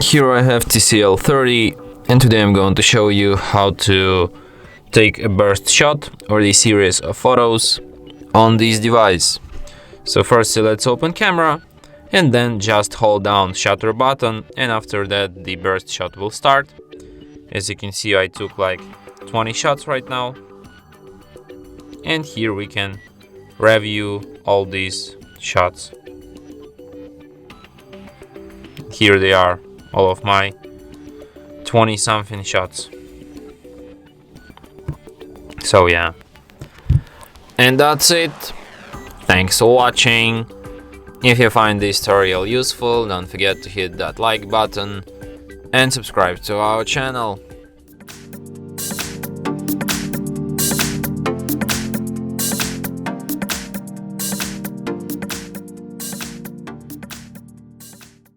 Here I have TCL 30, and today I'm going to show you how to take a burst shot or a series of photos on this device. So first let's open camera and then just hold down shutter button, and after that the burst shot will start. As you can see, I took like 20 shots right now, and here we can review all these shots. Here they are, all of my 20 something shots. So yeah, and that's it. Thanks for watching. If you find this tutorial useful, don't forget to hit that like button and subscribe to our channel.